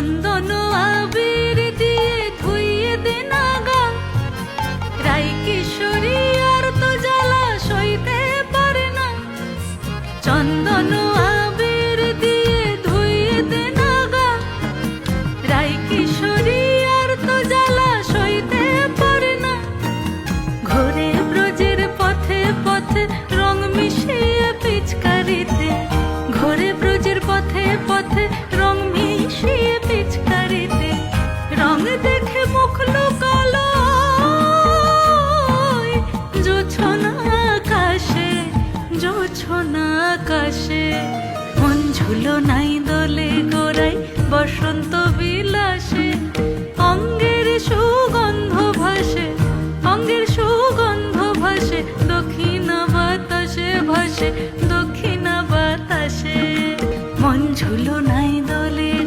চন্দন আবির দিয়ে ধুইয়ে দে নাগা, রাই কিশোরী আর তো জ্বালা সইতে পারে না। চন্দন আবির দিয়ে ধুইয়ে দে নাগা, রাই কিশোরী আর তো জ্বালা সইতে পারে না। ঘোরে ব্রজের পথে পথে রং মিশিয়ে পিচকারিতে, ঘোরে ব্রজের পথে পথে রং মিশিয়ে পিচকারিতে, রং দেখে মুখ লুকালো জোছনা আকাশে, জোছনা আকাশে। মন ঝুলো নাই দোলে গোড়াই বসন্ত